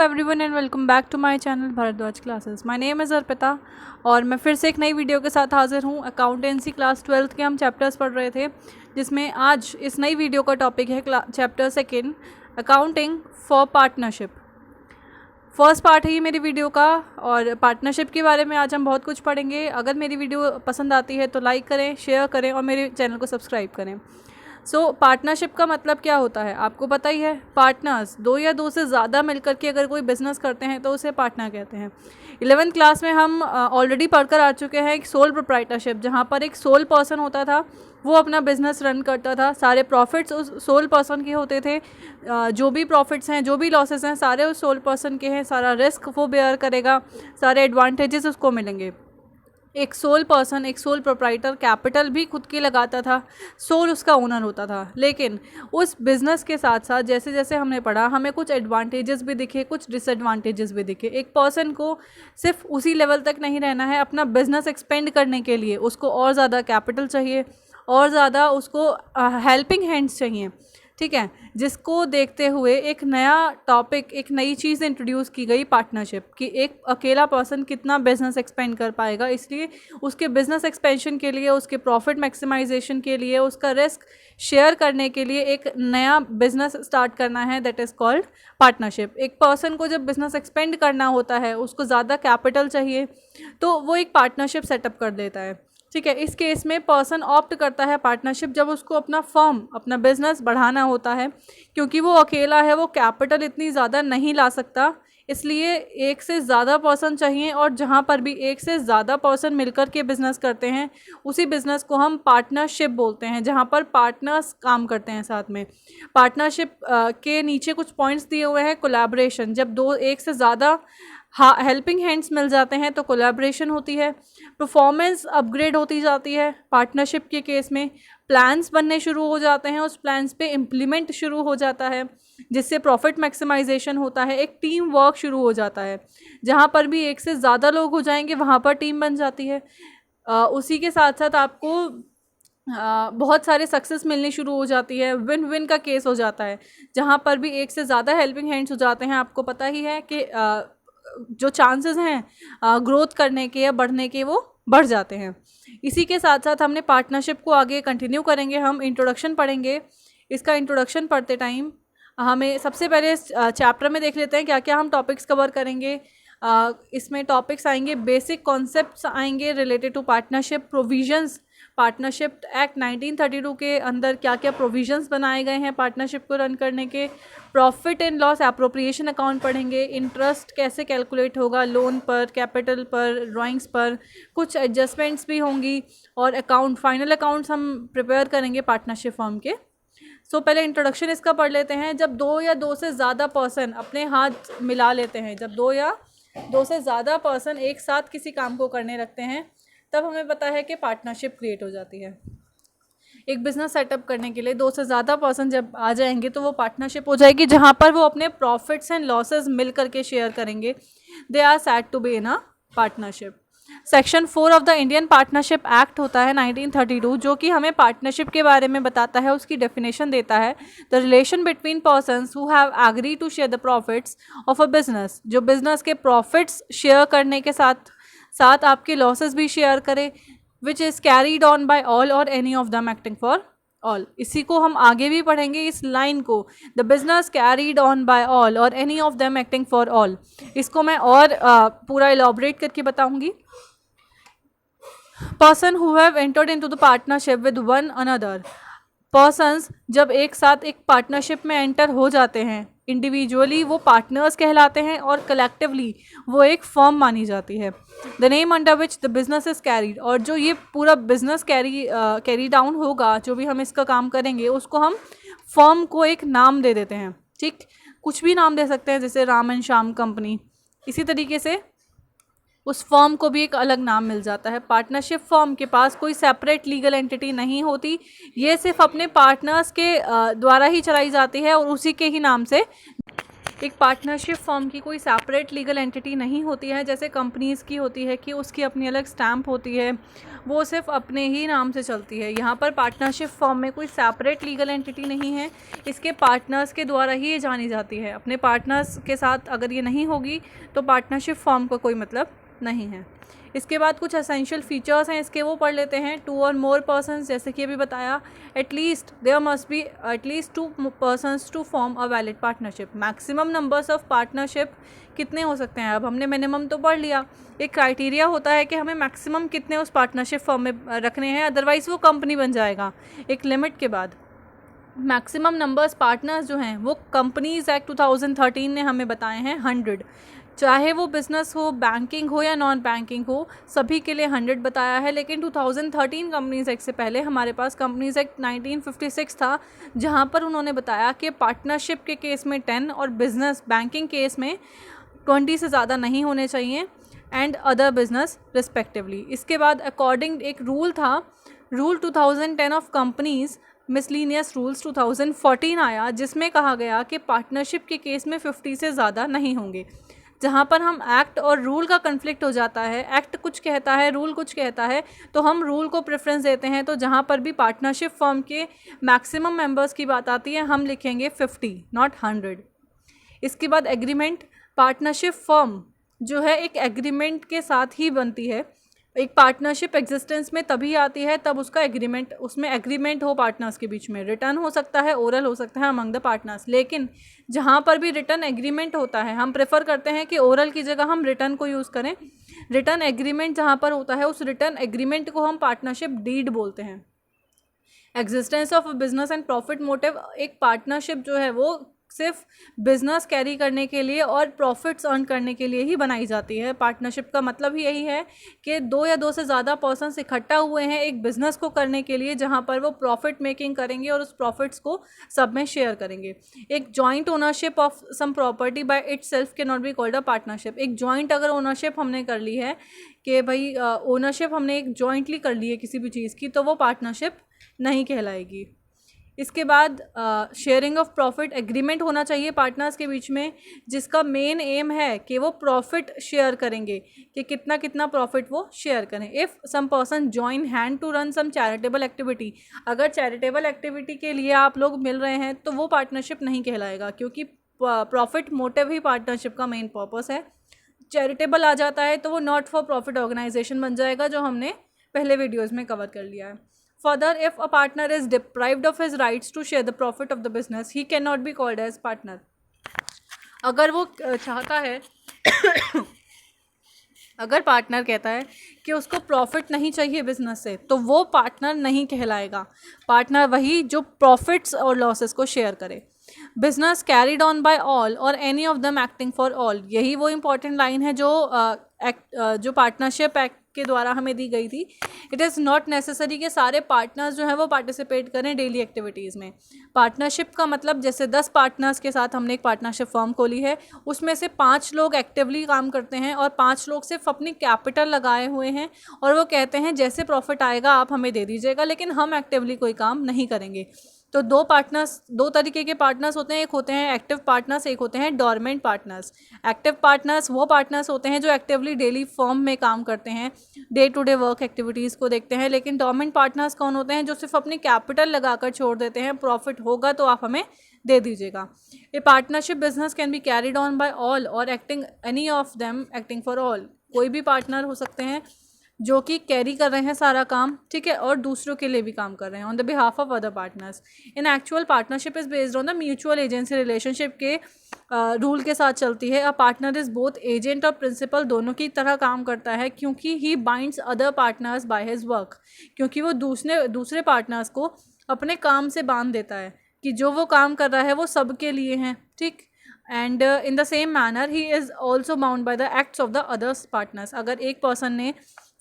Everyone and welcome back to my channel Bharadwaj classes. My name is Arpita और मैं फिर से एक नई वीडियो के साथ हाजिर हूँ। अकाउंटेंसी क्लास 12th के हम चैप्टर्स पढ़ रहे थे, जिसमें आज इस नई वीडियो का टॉपिक है chapter 2 accounting for partnership. First part है ये मेरी वीडियो का और पार्टनरशिप के बारे में आज हम बहुत कुछ पढ़ेंगे। अगर मेरी वीडियो पसंद आती है तो लाइक करें, शेयर करें और मेरे चैनल को सब्सक्राइब करें। पार्टनरशिप का मतलब क्या होता है आपको पता ही है। पार्टनर्स दो या दो से ज़्यादा मिलकर के अगर कोई बिजनेस करते हैं तो उसे पार्टनर कहते हैं। 11th क्लास में हम ऑलरेडी पढ़कर आ चुके हैं एक सोल प्रोप्राइटरशिप, जहाँ पर एक सोल पर्सन होता था, वो अपना बिजनेस रन करता था। सारे प्रॉफिट्स उस सोल पर्सन के होते थे, जो भी प्रॉफिट्स हैं, जो भी लॉसेस हैं, सारे उस सोल पर्सन के हैं। सारा रिस्क वो बेयर करेगा, सारे एडवांटेजेस उसको मिलेंगे। एक सोल पर्सन, एक सोल प्रोप्राइटर कैपिटल भी खुद के लगाता था, सोल उसका ओनर होता था। लेकिन उस बिज़नेस के साथ साथ जैसे जैसे हमने पढ़ा, हमें कुछ एडवांटेजेस भी दिखे, कुछ डिसएडवांटेजेस भी दिखे। एक पर्सन को सिर्फ उसी लेवल तक नहीं रहना है, अपना बिज़नेस एक्सपेंड करने के लिए उसको और ज़्यादा कैपिटल चाहिए, और ज़्यादा उसको हेल्पिंग हैंड्स चाहिए, ठीक है। जिसको देखते हुए एक नया टॉपिक, एक नई चीज़ इंट्रोड्यूस की गई पार्टनरशिप, कि एक अकेला पर्सन कितना बिजनेस एक्सपेंड कर पाएगा। इसलिए उसके बिजनेस एक्सपेंशन के लिए, उसके प्रॉफिट मैक्सिमाइजेशन के लिए, उसका रिस्क शेयर करने के लिए एक नया बिजनेस स्टार्ट करना है, दैट इज़ कॉल्ड पार्टनरशिप। एक पर्सन को जब बिजनेस एक्सपेंड करना होता है, उसको ज़्यादा कैपिटल चाहिए, तो वो एक पार्टनरशिप सेटअप कर देता है, ठीक है। इस केस में पर्सन ऑप्ट करता है पार्टनरशिप जब उसको अपना फर्म, अपना बिजनेस बढ़ाना होता है, क्योंकि वो अकेला है, वो कैपिटल इतनी ज़्यादा नहीं ला सकता, इसलिए एक से ज़्यादा पर्सन चाहिए। और जहाँ पर भी एक से ज़्यादा पर्सन मिलकर के बिज़नेस करते हैं, उसी बिज़नेस को हम पार्टनरशिप बोलते हैं, जहाँ पर पार्टनर्स काम करते हैं साथ में। पार्टनरशिप के नीचे कुछ पॉइंट्स दिए हुए हैं। कोलैबोरेशन, जब एक से ज़्यादा हेल्पिंग हैंड्स मिल जाते हैं तो कोलैबोरेशन होती है। परफॉर्मेंस अपग्रेड होती जाती है पार्टनरशिप के केस में। प्लान्स बनने शुरू हो जाते हैं, उस प्लान्स पे इम्प्लीमेंट शुरू हो जाता है, जिससे प्रॉफिट मैक्सिमाइजेशन होता है। एक टीम वर्क शुरू हो जाता है, जहाँ पर भी एक से ज़्यादा लोग हो जाएंगे वहाँ पर टीम बन जाती है। उसी के साथ साथ आपको बहुत सारे सक्सेस मिलनी शुरू हो जाती है। विन विन का केस हो जाता है, जहाँ पर भी एक से ज़्यादा हेल्पिंग हैंड्स हो जाते हैं। आपको पता ही है कि जो चांसेस हैं ग्रोथ करने के या बढ़ने के, वो बढ़ जाते हैं। इसी के साथ साथ हमने पार्टनरशिप को आगे कंटिन्यू करेंगे। हम इंट्रोडक्शन पढ़ेंगे। इसका इंट्रोडक्शन पढ़ते टाइम हमें सबसे पहले चैप्टर में देख लेते हैं क्या क्या हम टॉपिक्स कवर करेंगे। इसमें टॉपिक्स आएंगे, बेसिक कॉन्सेप्ट्स आएंगे related to partnership, provisions, partnership act 1932 के अंदर क्या क्या प्रोविजंस बनाए गए हैं पार्टनरशिप को रन करने के। Profit and loss appropriation account पढ़ेंगे। इंटरेस्ट कैसे कैलकुलेट होगा, लोन पर, कैपिटल पर, ड्राइंग्स पर, कुछ एडजस्टमेंट्स भी होंगी। और अकाउंट, फाइनल अकाउंट्स हम प्रिपेयर करेंगे पार्टनरशिप फर्म के। पहले इंट्रोडक्शन इसका पढ़ लेते हैं। जब दो या दो से ज़्यादा पर्सन अपने हाथ मिला लेते हैं, जब दो या दो से ज़्यादा पर्सन एक साथ किसी काम को करने लगते हैं, तब हमें पता है कि पार्टनरशिप क्रिएट हो जाती है। एक बिज़नेस सेटअप करने के लिए दो से ज़्यादा पर्सन जब आ जाएंगे तो वो पार्टनरशिप हो जाएगी, जहाँ पर वो अपने प्रॉफिट्स एंड लॉसेस मिल करके शेयर करेंगे। They are said to be in a partnership. Section 4 of the Indian partnership act होता है 1932, जो कि हमें पार्टनरशिप के बारे में बताता है, उसकी डेफिनेशन देता है। The relation between persons who have agree to share the profits of a business, जो बिजनेस के प्रॉफिट्स शेयर करने के साथ साथ आपके लॉसेस भी शेयर करे, which is carried on by all और any of them acting for all. इसी को हम आगे भी पढ़ेंगे, इस लाइन को, the business carried on by all और any of them acting for all. इसको मैं और पूरा एलॉबरेट करके बताऊंगी। Person who have entered into the partnership with one another, persons जब एक साथ एक पार्टनरशिप में एंटर हो जाते हैं, इंडिविजुअली वो पार्टनर्स कहलाते हैं और कलेक्टिवली वो एक फर्म मानी जाती है। The name under which the business is carried, और जो ये पूरा बिजनेस कैरी डाउन होगा, जो भी हम इसका काम करेंगे, उसको हम फर्म को एक नाम दे देते हैं, ठीक। कुछ भी नाम दे सकते हैं, जैसे राम एंड श्याम कंपनी। इसी तरीके से उस फर्म को भी एक अलग नाम मिल जाता है। पार्टनरशिप फर्म के पास कोई सेपरेट लीगल एंटिटी नहीं होती, ये सिर्फ अपने पार्टनर्स के द्वारा ही चलाई जाती है और उसी के ही नाम से एक पार्टनरशिप फॉर्म की कोई सेपरेट लीगल एंटिटी नहीं होती है जैसे कंपनीज़ की होती है कि उसकी अपनी अलग स्टैम्प होती है, वो सिर्फ अपने ही नाम से चलती है। यहाँ पर पार्टनरशिप फॉर्म में कोई सेपरेट लीगल एंटिटी नहीं है, इसके पार्टनर्स के द्वारा ही ये जानी जाती है। अपने पार्टनर्स के साथ अगर ये नहीं होगी तो पार्टनरशिप फॉर्म का कोई मतलब नहीं है। इसके बाद कुछ एसेंशियल फीचर्स हैं इसके, वो पढ़ लेते हैं। 2 और मोर पर्सन्स, जैसे कि अभी बताया, at least there must be at least 2 persons to form a valid partnership. Maximum numbers of partnership कितने हो सकते हैं? अब हमने मिनिमम तो पढ़ लिया, एक क्राइटेरिया होता है कि हमें मैक्सिमम कितने उस पार्टनरशिप फॉर्म में रखने हैं, अदरवाइज़ वो कंपनी बन जाएगा एक लिमिट के बाद। मैक्सिमम नंबर्स पार्टनर्स जो हैं वो कंपनीज़ एक्ट 2013 ने हमें बताए हैं 100, चाहे वो बिज़नेस हो, बैंकिंग हो या नॉन बैंकिंग हो, सभी के लिए 100 बताया है। लेकिन 2013 कंपनीज़ एक्ट से पहले हमारे पास कंपनीज़ एक्ट 1956 था, जहां पर उन्होंने बताया कि पार्टनरशिप के केस में 10 और बिज़नेस बैंकिंग केस में 20 से ज़्यादा नहीं होने चाहिए, एंड अदर बिजनेस रिस्पेक्टिवली। इसके बाद अकॉर्डिंग एक रूल था, rule 2010 of companies miscellaneous rules 2014 आया, जिसमें कहा गया कि पार्टनरशिप के केस में 50 से ज़्यादा नहीं होंगे। जहाँ पर हम एक्ट और रूल का कन्फ्लिक्ट हो जाता है, एक्ट कुछ कहता है, रूल कुछ कहता है, तो हम रूल को प्रेफरेंस देते हैं। तो जहाँ पर भी पार्टनरशिप फर्म के मैक्सिमम मेंबर्स की बात आती है, हम लिखेंगे 50 नॉट 100। इसके बाद एग्रीमेंट, पार्टनरशिप फर्म जो है एक एग्रीमेंट के साथ ही बनती है। एक पार्टनरशिप एग्जिस्टेंस में तभी आती है तब उसका एग्रीमेंट, उसमें एग्रीमेंट हो पार्टनर्स के बीच में, रिटर्न हो सकता है, ओरल हो सकता है अमंग द पार्टनर्स। लेकिन जहाँ पर भी रिटर्न एग्रीमेंट होता है, हम प्रेफर करते हैं कि ओरल की जगह हम रिटर्न को यूज़ करें। रिटर्न एग्रीमेंट जहाँ पर होता है, उस रिटर्न एग्रीमेंट को हम पार्टनरशिप डीड बोलते हैं। Existence of business and profit motive, एक पार्टनरशिप जो है वो सिर्फ बिजनेस कैरी करने के लिए और प्रॉफिट्स अर्न करने के लिए ही बनाई जाती है। पार्टनरशिप का मतलब ही यही है कि 2 या 2 से ज़्यादा पर्सन्स इकट्ठा हुए हैं एक बिज़नेस को करने के लिए, जहां पर वो प्रॉफिट मेकिंग करेंगे और उस प्रॉफिट्स को सब में शेयर करेंगे। एक joint ownership of sum property by itself can not be called a partnership. एक जॉइंट अगर ओनरशिप हमने कर ली है कि भाई ओनरशिप हमने एक जॉइंटली कर ली है किसी भी चीज़ की, तो वो पार्टनरशिप नहीं कहलाएगी। इसके बाद शेयरिंग ऑफ प्रॉफिट एग्रीमेंट होना चाहिए पार्टनर्स के बीच में, जिसका मेन एम है कि वो प्रॉफिट शेयर करेंगे, कि कितना कितना प्रॉफिट वो शेयर करें। If some person join hand to run some charitable activity, अगर चैरिटेबल एक्टिविटी के लिए आप लोग मिल रहे हैं तो वो पार्टनरशिप नहीं कहलाएगा, क्योंकि प्रॉफिट मोटिव ही पार्टनरशिप का मेन पर्पस है। चैरिटेबल आ जाता है तो वो नॉट फॉर प्रॉफिट ऑर्गेनाइजेशन बन जाएगा, जो हमने पहले वीडियोज़ में कवर कर लिया है। Further, if a partner is deprived of his rights to share the profit of the business, he cannot be called as partner. अगर वो चाहता है अगर पार्टनर कहता है कि उसको प्रॉफिट नहीं चाहिए बिजनेस से, तो वो पार्टनर नहीं कहलाएगा। पार्टनर वही जो प्रॉफिट्स और लॉसेस को शेयर करे। Business carried on by all और any of them acting for all, यही वो इम्पॉर्टेंट लाइन है जो पार्टनरशिप एक्ट के द्वारा हमें दी गई थी। इट इज़ नॉट नेसेसरी कि सारे पार्टनर्स जो हैं वो पार्टिसिपेट करें डेली एक्टिविटीज़ में। पार्टनरशिप का मतलब, जैसे 10 पार्टनर्स के साथ हमने एक पार्टनरशिप फर्म खोली है, उसमें से 5 लोग एक्टिवली काम करते हैं और 5 लोग सिर्फ अपनी कैपिटल लगाए हुए हैं, और वो कहते हैं जैसे प्रॉफिट आएगा आप हमें दे दीजिएगा, लेकिन हम एक्टिवली कोई काम नहीं करेंगे। तो 2 तरीके के पार्टनर्स होते हैं, एक होते हैं एक्टिव पार्टनर्स, एक होते हैं डॉर्मेंट पार्टनर्स। एक्टिव पार्टनर्स वो पार्टनर्स होते हैं जो एक्टिवली डेली फर्म में काम करते हैं, day to day work activities को देखते हैं। लेकिन डॉर्मेंट पार्टनर्स कौन होते हैं? जो सिर्फ अपनी कैपिटल लगाकर छोड़ देते हैं, प्रॉफिट होगा तो आप हमें दे दीजिएगा। A partnership business can be carried on by all और acting any of them acting for all. कोई भी पार्टनर हो सकते हैं जो कि कैरी कर रहे हैं सारा काम, ठीक है, और दूसरों के लिए भी काम कर रहे हैं on the behalf of other partners. In actual partnership is based on the mutual agency relationship के रूल के साथ चलती है। A partner is both agent और प्रिंसिपल, दोनों की तरह काम करता है, क्योंकि he binds other partners by his work, क्योंकि वो दूसरे पार्टनर्स को अपने काम से बांध देता है कि जो वो काम कर रहा है वो सबके लिए है, ठीक। And in the same manner he is also bound by the acts of the others partners. अगर एक पर्सन ने,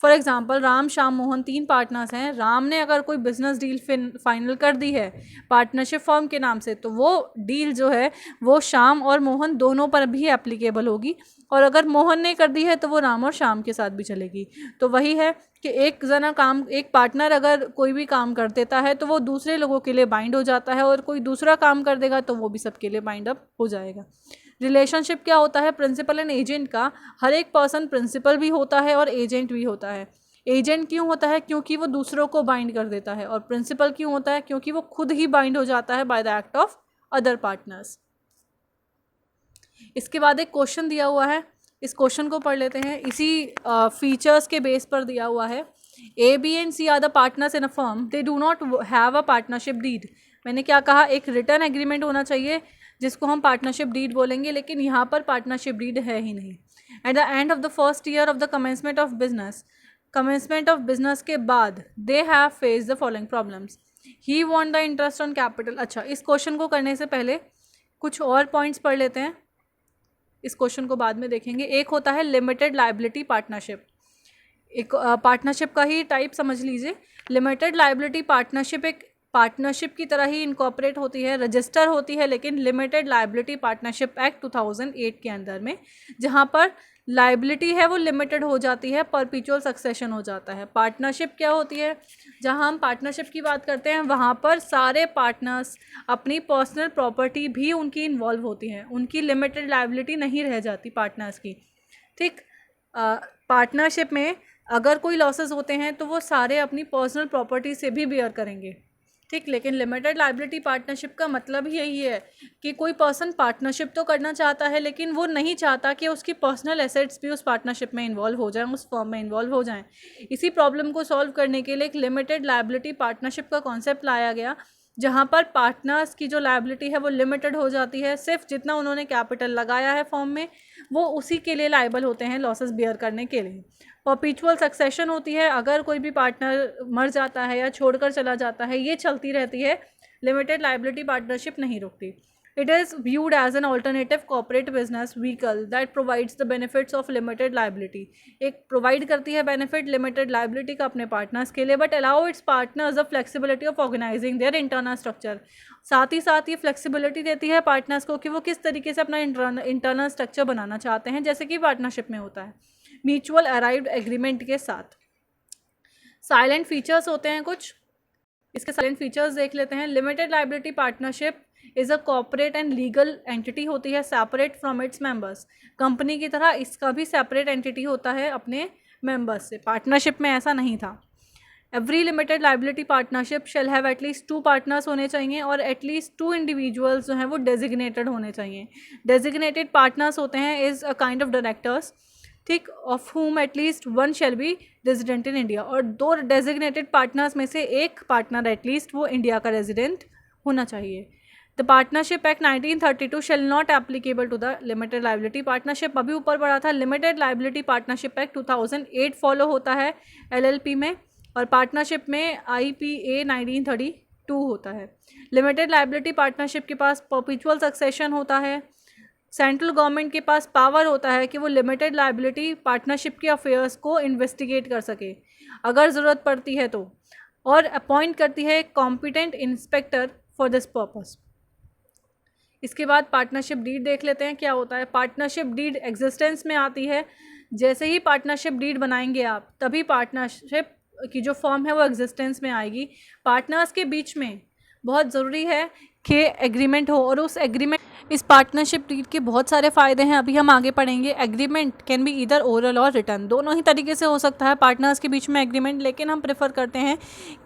for example Ram, Shyam, Mohan 3 partners हैं, राम ने अगर कोई बिजनेस डील फाइनल कर दी है पार्टनरशिप फर्म के नाम से, तो वो डील जो है वो श्याम और मोहन दोनों पर भी एप्लीकेबल होगी, और अगर मोहन ने कर दी है तो वो राम और श्याम के साथ भी चलेगी। तो वही है कि एक पार्टनर अगर कोई भी काम कर देता है तो वो दूसरे लोगों के लिए बाइंड हो जाता है, और कोई दूसरा काम कर देगा तो वो भी सबके लिए बाइंड अप हो जाएगा। रिलेशनशिप क्या होता है प्रिंसिपल एंड एजेंट का, हर एक पर्सन प्रिंसिपल भी होता है और एजेंट भी होता है। एजेंट क्यों होता है? क्योंकि वो दूसरों को बाइंड कर देता है। और प्रिंसिपल क्यों होता है? क्योंकि वो खुद ही बाइंड हो जाता है by the act of other partners. इसके बाद एक क्वेश्चन दिया हुआ है, इस क्वेश्चन को पढ़ लेते हैं। इसी फीचर्स के बेस पर दिया हुआ है। A B and C are the partners in a firm, they do not have a partnership deed. मैंने क्या कहा? एक रिटर्न एग्रीमेंट होना चाहिए जिसको हम पार्टनरशिप डीड बोलेंगे, लेकिन यहाँ पर पार्टनरशिप डीड है ही नहीं। Eight the end of the first year of the commencement of business, commencement of business के बाद they have face the following problems. He want the interest on capital. अच्छा, इस क्वेश्चन को करने से पहले कुछ और पॉइंट्स पढ़ लेते हैं, इस क्वेश्चन को बाद में देखेंगे। एक होता है लिमिटेड लायबिलिटी पार्टनरशिप, एक पार्टनरशिप का ही टाइप समझ लीजिए। लिमिटेड लायबिलिटी पार्टनरशिप एक पार्टनरशिप की तरह ही इनकॉर्पोरेट होती है, रजिस्टर होती है, लेकिन लिमिटेड लायबिलिटी पार्टनरशिप एक्ट 2008 के अंदर में, जहाँ पर लायबिलिटी है वो लिमिटेड हो जाती है, परपीचुअल सक्सेशन हो जाता है। पार्टनरशिप क्या होती है? जहाँ हम पार्टनरशिप की बात करते हैं वहाँ पर सारे पार्टनर्स अपनी पर्सनल प्रॉपर्टी भी उनकी इन्वॉल्व होती है, उनकी लिमिटेड लायबिलिटी नहीं रह जाती पार्टनर्स की। ठीक, पार्टनरशिप में अगर कोई लॉसेस होते हैं तो वो सारे अपनी पर्सनल प्रॉपर्टी से भी बेयर करेंगे। ठीक, लेकिन लिमिटेड लायबिलिटी पार्टनरशिप का मतलब ही यही है कि कोई पर्सन पार्टनरशिप तो करना चाहता है, लेकिन वो नहीं चाहता कि उसकी पर्सनल एसेट्स भी उस पार्टनरशिप में इन्वॉल्व हो जाएं, उस फर्म में इन्वॉल्व हो जाएं। इसी प्रॉब्लम को सॉल्व करने के लिए एक लिमिटेड लायबिलिटी पार्टनरशिप का कॉन्सेप्ट लाया गया, जहाँ पर पार्टनर्स की जो लायबिलिटी है वो लिमिटेड हो जाती है। सिर्फ जितना उन्होंने कैपिटल लगाया है फर्म में, वो उसी के लिए लायबल होते हैं लॉसेस बियर करने के लिए। परपीचुअल सक्सेशन होती है, अगर कोई भी पार्टनर मर जाता है या छोड़कर चला जाता है, ये चलती रहती है, लिमिटेड लायबिलिटी पार्टनरशिप नहीं रुकती। It is viewed as an alternative corporate business vehicle that provides the benefits of limited liability. एक प्रोवाइड करती है बेनिफिट लिमिटेड लायबिलिटी का अपने पार्टनर्स के लिए, but allow its partners the flexibility of organizing their internal structure. साथ ही साथ ये फ्लेक्सिबिलिटी देती है पार्टनर्स को कि वो किस तरीके से अपना इंटरनल स्ट्रक्चर बनाना चाहते हैं, जैसे कि पार्टनरशिप में होता है, म्यूचुअल अराइव्ड एग्रीमेंट के साथ। साइलेंट फीचर्स होते हैं कुछ, इसके साइलेंट फीचर्स देख लेते हैं। Limited liability partnership is a corporate and legal entity होती है, separate from its members. Company की तरह इसका भी सेपरेट एंटिटी होता है अपने मेंबर्स से, पार्टनरशिप में ऐसा नहीं था। Every limited liability partnership shall have at least 2 partners होने चाहिए और एटलीस्ट 2 इंडिविजुअल्स जो हैं वो डेजिग्नेटेड होने चाहिए। डेजिग्नेटेड पार्टनर्स होते हैं is a kind of directors, ठीक, of whom at least 1 shall be resident in India. और 2 डेजिग्नेटेड पार्टनर्स में से एक पार्टनर एटलीस्ट वो इंडिया का रेजिडेंट होना चाहिए। The partnership act 1932 shall not applicable to the limited liability partnership. अभी ऊपर पढ़ा था, limited liability partnership act 2008 follow होता है LLP में, और पार्टनरशिप में IPA 1932 होता है। लिमिटेड लायबिलिटी पार्टनरशिप के पास परपीचुअल सक्सेशन होता है। सेंट्रल गवर्नमेंट के पास पावर होता है कि वो लिमिटेड लायबिलिटी पार्टनरशिप के अफेयर्स को इन्वेस्टिगेट कर सके अगर ज़रूरत पड़ती है तो, और अपॉइंट करती है competent inspector for this purpose. इसके बाद पार्टनरशिप डीड देख लेते हैं क्या होता है। पार्टनरशिप डीड एग्जिस्टेंस में आती है, जैसे ही पार्टनरशिप डीड बनाएंगे आप, तभी पार्टनरशिप की जो फॉर्म है वो एग्जिस्टेंस में आएगी। पार्टनर्स के बीच में बहुत ज़रूरी है कि एग्रीमेंट हो, और उस एग्रीमेंट, इस पार्टनरशिप डीड के बहुत सारे फ़ायदे हैं, अभी हम आगे पढ़ेंगे। Agreement can be either oral और रिटर्न, दोनों ही तरीके से हो सकता है पार्टनर्स के बीच में एग्रीमेंट, लेकिन हम प्रेफर करते हैं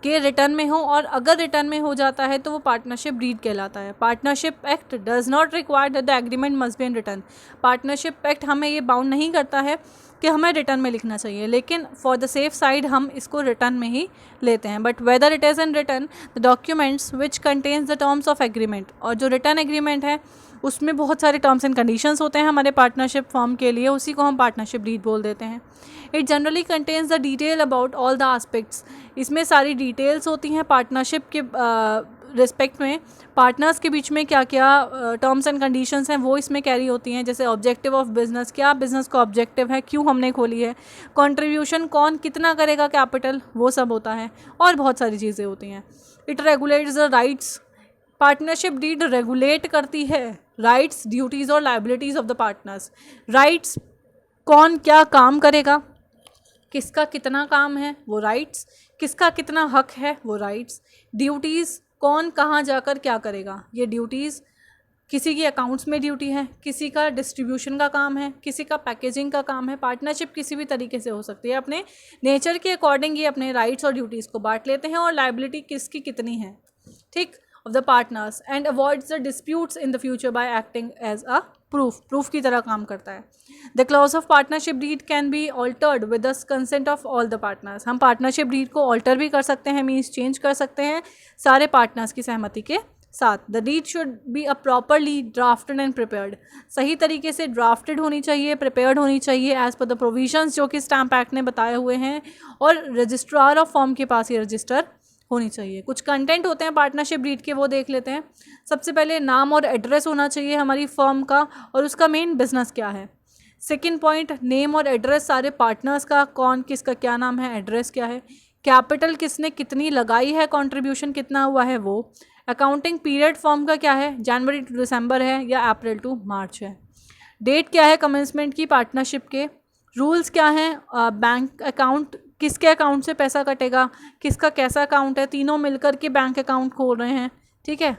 कि रिटर्न में हो, और अगर रिटर्न में हो जाता है तो वो पार्टनरशिप डीड कहलाता है। Partnership act does not require that the agreement must be in return. Partnership act हमें ये बाउंड नहीं करता है कि हमें रिटर्न में लिखना चाहिए, लेकिन फॉर द सेफ साइड हम इसको रिटर्न में ही लेते हैं। But whether it is in return the documents which contains the terms of agreement, और जो रिटर्न एग्रीमेंट है उसमें बहुत सारे टर्म्स एंड कंडीशंस होते हैं हमारे पार्टनरशिप फॉर्म के लिए, उसी को हम पार्टनरशिप डीड बोल देते हैं। It generally contains the detail about all the aspects, इसमें सारी डिटेल्स होती हैं पार्टनरशिप के रिस्पेक्ट में, पार्टनर्स के बीच में क्या क्या टर्म्स एंड कंडीशंस हैं वो इसमें कैरी होती हैं। जैसे ऑब्जेक्टिव ऑफ बिजनेस, क्या बिजनेस का ऑब्जेक्टिव है, क्यों हमने खोली है, कंट्रीब्यूशन कौन कितना करेगा कैपिटल, वो सब होता है, और बहुत सारी चीज़ें होती हैं। It regulates the rights, partnership deed regulate करती है राइट्स, ड्यूटीज़ और liabilities of the partners. Rights, कौन क्या काम करेगा, किसका कितना काम है, वो राइट्स, किसका कितना हक है, वो राइट्स। ड्यूटीज़, कौन कहाँ जाकर क्या करेगा, ये ड्यूटीज़। किसी की अकाउंट्स में ड्यूटी है, किसी का डिस्ट्रीब्यूशन का काम है, किसी का पैकेजिंग का काम है। पार्टनरशिप किसी भी तरीके से हो सकती है। अपने नेचर के अकॉर्डिंग ये अपने राइट्स और ड्यूटीज़ को बांट लेते हैं और लायबिलिटी किसकी कितनी है, ठीक, of the partners, and avoids the disputes in the future by acting as a proof की तरह काम करता है। The clause of partnership deed can be altered with the consent of all the partners. हम पार्टनरशिप डीड को alter भी कर सकते हैं, मीन्स चेंज कर सकते हैं सारे पार्टनर्स की सहमति के साथ। The deed should be a properly drafted and prepared. सही तरीके से ड्राफ्टेड होनी चाहिए, प्रिपेयर्ड होनी चाहिए एज पर द प्रोविजंस जो कि स्टैम्प एक्ट ने बताए हुए हैं, और रजिस्ट्रार ऑफ फर्म के पास ये रजिस्टर होनी चाहिए। कुछ कंटेंट होते हैं पार्टनरशिप डीड के, वो देख लेते हैं। सबसे पहले नाम और एड्रेस होना चाहिए हमारी फर्म का और उसका मेन बिजनेस क्या है। सेकेंड पॉइंट, नेम और एड्रेस सारे पार्टनर्स का, कौन किसका क्या नाम है, एड्रेस क्या है। कैपिटल किसने कितनी लगाई है, कंट्रीब्यूशन कितना हुआ है वो। अकाउंटिंग पीरियड फर्म का क्या है, जनवरी टू दिसंबर है या अप्रैल टू मार्च है। डेट क्या है कमेंसमेंट की पार्टनरशिप के। रूल्स क्या हैं, बैंक अकाउंट किसके अकाउंट से पैसा कटेगा, किसका कैसा अकाउंट है, तीनों मिलकर के बैंक अकाउंट खोल रहे हैं, ठीक है।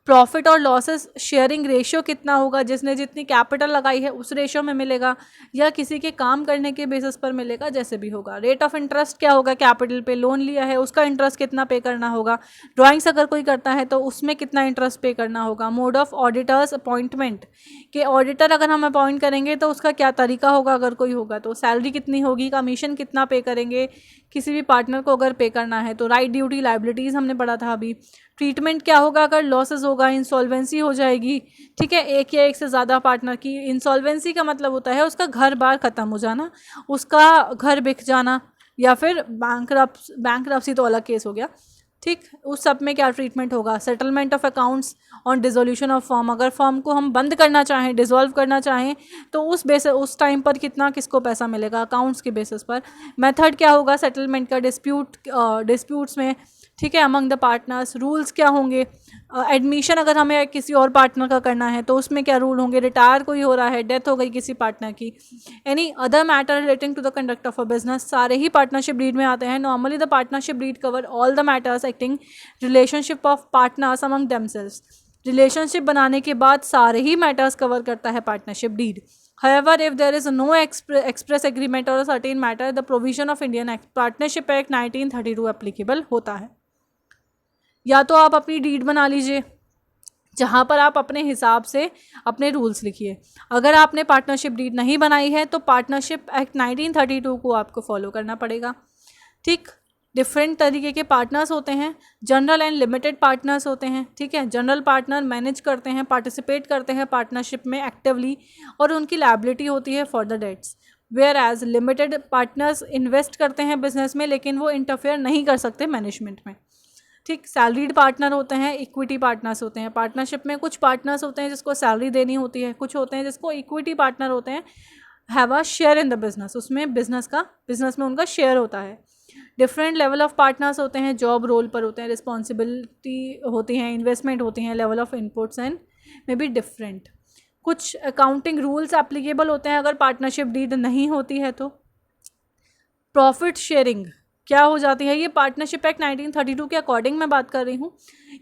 प्रॉफिट और लॉसेस शेयरिंग रेशियो कितना होगा, जिसने जितनी कैपिटल लगाई है उस रेशियो में मिलेगा या किसी के काम करने के बेसिस पर मिलेगा, जैसे भी होगा। रेट ऑफ इंटरेस्ट क्या होगा, कैपिटल पे लोन लिया है उसका इंटरेस्ट कितना पे करना होगा। ड्राइंग्स अगर कोई करता है तो उसमें कितना इंटरेस्ट पे करना होगा। मोड ऑफ ऑडिटर्स अपॉइंटमेंट, के ऑडिटर अगर हम अपॉइंट करेंगे तो उसका क्या तरीका होगा, अगर कोई होगा तो सैलरी कितनी होगी, कमीशन कितना पे करेंगे किसी भी पार्टनर को अगर पे करना है तो। राइट ड्यूटी लायबिलिटीज़ हमने पढ़ा था अभी। ट्रीटमेंट क्या होगा अगर लॉसेस होगा, इंसॉल्वेंसी हो जाएगी, ठीक है, एक या एक से ज़्यादा पार्टनर की। इंसॉल्वेंसी का मतलब होता है उसका घर बार ख़त्म हो जाना, उसका घर बिक जाना, या फिर बैंकरप्सी तो अलग केस हो गया, ठीक। उस सब में क्या ट्रीटमेंट होगा। Settlement of accounts on dissolution of firm, अगर फर्म को हम बंद करना चाहें, डिसॉल्व करना चाहें तो उस टाइम पर कितना किसको पैसा मिलेगा, अकाउंट्स के बेसिस पर। मेथड क्या होगा सेटलमेंट का, डिस्प्यूट्स में, ठीक है, अमंग द पार्टनर्स। रूल्स क्या होंगे, एडमिशन अगर हमें किसी और पार्टनर का करना है तो उसमें क्या रूल होंगे। रिटायर कोई हो रहा है, डेथ हो गई किसी पार्टनर की। Any other matter relating to the conduct of a business, सारे ही पार्टनरशिप डीड में आते हैं। Normally the partnership deed cover all the matters acting relationship of partners among themselves. Relationship बनाने के बाद सारे ही मैटर्स कवर करता है partnership deed. However, if there is no express agreement or a certain matter, the provision of Indian Partnership Act 1932 applicable होता है। या तो आप अपनी डीड बना लीजिए जहाँ पर आप अपने हिसाब से अपने रूल्स लिखिए। अगर आपने पार्टनरशिप डीड नहीं बनाई है तो पार्टनरशिप एक्ट 1932 को आपको फॉलो करना पड़ेगा, ठीक। डिफरेंट तरीके के पार्टनर्स होते हैं, जनरल एंड लिमिटेड पार्टनर्स होते हैं, ठीक है। जनरल पार्टनर मैनेज करते हैं, पार्टिसिपेट करते हैं पार्टनरशिप में एक्टिवली, और उनकी लायबिलिटी होती है for the debts. Whereas limited partners invest करते हैं बिजनेस में लेकिन वो इंटरफेयर नहीं कर सकते मैनेजमेंट में, ठीक। सैलरीड पार्टनर होते हैं, इक्विटी पार्टनर्स होते हैं। पार्टनरशिप में कुछ पार्टनर्स होते हैं जिसको सैलरी देनी होती है, कुछ होते हैं जिसको इक्विटी पार्टनर होते हैं, have a share in the business, उसमें बिजनेस में उनका शेयर होता है। डिफरेंट लेवल ऑफ पार्टनर्स होते हैं, जॉब रोल पर होते हैं, रिस्पॉन्सिबिलिटी होती हैं, इन्वेस्टमेंट होती हैं, level of inputs and may be different. कुछ अकाउंटिंग रूल्स एप्लीकेबल होते हैं अगर पार्टनरशिप डीड नहीं होती है तो। प्रॉफिट शेयरिंग क्या हो जाती है, ये पार्टनरशिप एक्ट 1932 के अकॉर्डिंग मैं बात कर रही हूँ।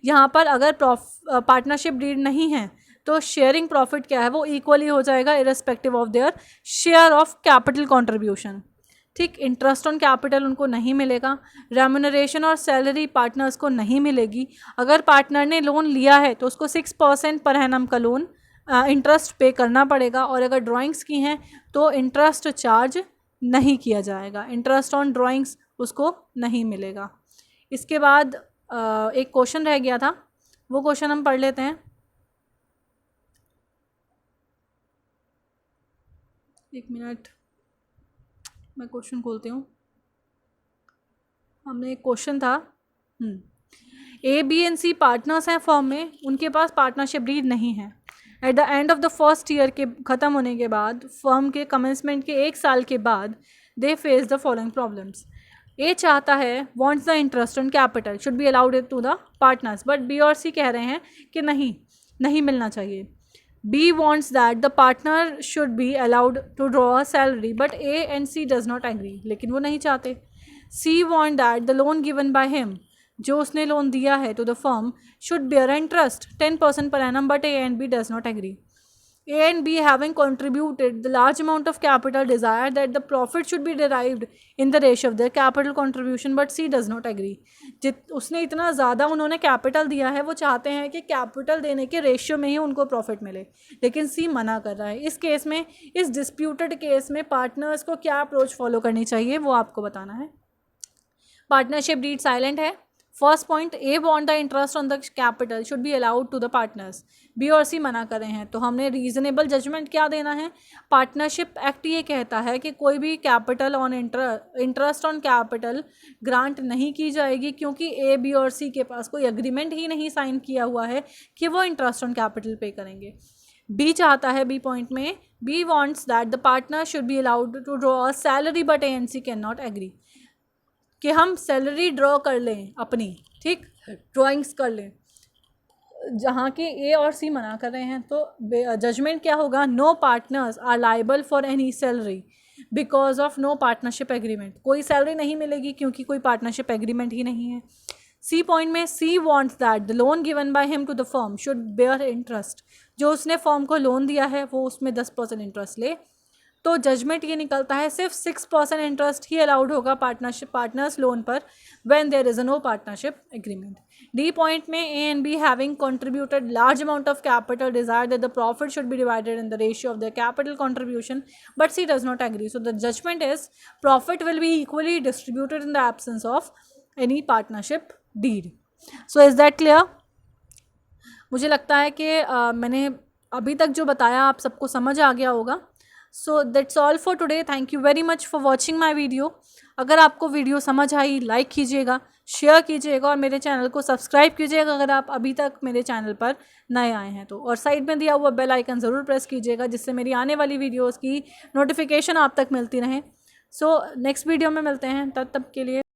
यहाँ पर अगर पार्टनरशिप डीड नहीं है तो शेयरिंग प्रॉफिट क्या है वो इक्वली हो जाएगा irrespective of their share of capital contribution, ठीक। इंटरेस्ट ऑन कैपिटल उनको नहीं मिलेगा। रेम्यूनरेशन और सैलरी पार्टनर्स को नहीं मिलेगी। अगर पार्टनर ने लोन लिया है तो उसको 6% पर एनम का लोन इंटरेस्ट पे करना पड़ेगा, और अगर ड्राइंग्स की हैं तो इंटरेस्ट चार्ज नहीं किया जाएगा, इंटरेस्ट ऑन ड्राइंग्स उसको नहीं मिलेगा। इसके बाद एक क्वेश्चन रह गया था, वो क्वेश्चन हम पढ़ लेते हैं। एक मिनट, मैं क्वेश्चन खोलती हूँ। हमने एक क्वेश्चन था, A B and C partners हैं फर्म में, उनके पास पार्टनरशिप डीड नहीं है। At the end of the first year के ख़त्म होने के बाद, फर्म के कमेंसमेंट के 1 साल के बाद, they face the following problems. A चाहता है, wants the interest on capital should be allowed to the partners, but B और सी कह रहे हैं कि नहीं मिलना चाहिए। B wants that the partner should be allowed to draw a salary, but A and C does not agree, लेकिन वो नहीं चाहते। C want that the loan given by him जो उसने लोन दिया है to the firm should bear interest 10% per annum, but A and B does not agree. A and B having contributed the large amount of capital desire that the profit should be derived in the ratio of their capital contribution, but C does not agree. उसने इतना ज़्यादा उन्होंने capital दिया है, वो चाहते हैं कि कैपिटल देने के रेशियो में ही उनको प्रॉफिट मिले, लेकिन सी मना कर रहा है. इस केस में, इस डिस्प्यूटेड केस में पार्टनर्स को क्या अप्रोच फॉलो करनी चाहिए वो आपको बताना है. पार्टनरशिप डीड साइलेंट है. First point, A want the interest on the capital should be allowed to the partners. B और सी मना कर रहे हैं, तो हमने रीजनेबल जजमेंट क्या देना है. पार्टनरशिप एक्ट ये कहता है कि कोई भी capital on interest on capital grant नहीं की जाएगी, क्योंकि ए, बी और सी के पास कोई एग्रीमेंट ही नहीं साइन किया हुआ है कि वो इंटरेस्ट ऑन कैपिटल पे करेंगे. बी चाहता है, बी पॉइंट में, B wants that the partner should be allowed to draw a salary, but A and C can not agree कि हम सैलरी ड्रॉ कर लें अपनी, ठीक, ड्राइंग्स कर लें, जहाँ के ए और सी मना कर रहे हैं. तो जजमेंट क्या होगा. No partners are liable for any salary because of no partnership agreement. कोई सैलरी नहीं मिलेगी क्योंकि कोई पार्टनरशिप एग्रीमेंट ही नहीं है. सी पॉइंट में, C wants that the loan given by him to the firm should bear interest. जो उसने फर्म को लोन दिया है वो उसमें 10% इंटरेस्ट ले. तो जजमेंट ये निकलता है सिर्फ 6% इंटरेस्ट ही अलाउड होगा पार्टनर्स लोन पर when there is a no partnership agreement. D point में, A and B having contributed large amount of capital desire that the profit should be divided in the ratio of the capital contribution, but C does not agree. So the judgement is profit will be equally distributed in the absence of any partnership deed. So is that clear. मुझे लगता है कि मैंने अभी तक जो बताया आप सबको समझ आ गया होगा. So that's all for today. Thank you very much for watching my video. अगर आपको वीडियो समझ आई, लाइक कीजिएगा, शेयर कीजिएगा और मेरे चैनल को सब्सक्राइब कीजिएगा अगर आप अभी तक मेरे चैनल पर नए आए हैं तो. और साइड में दिया हुआ बेल आइकन ज़रूर प्रेस कीजिएगा जिससे मेरी आने वाली वीडियोज़ की नोटिफिकेशन आप तक मिलती रहें. सो नेक्स्ट वीडियो में मिलते हैं, तब के लिए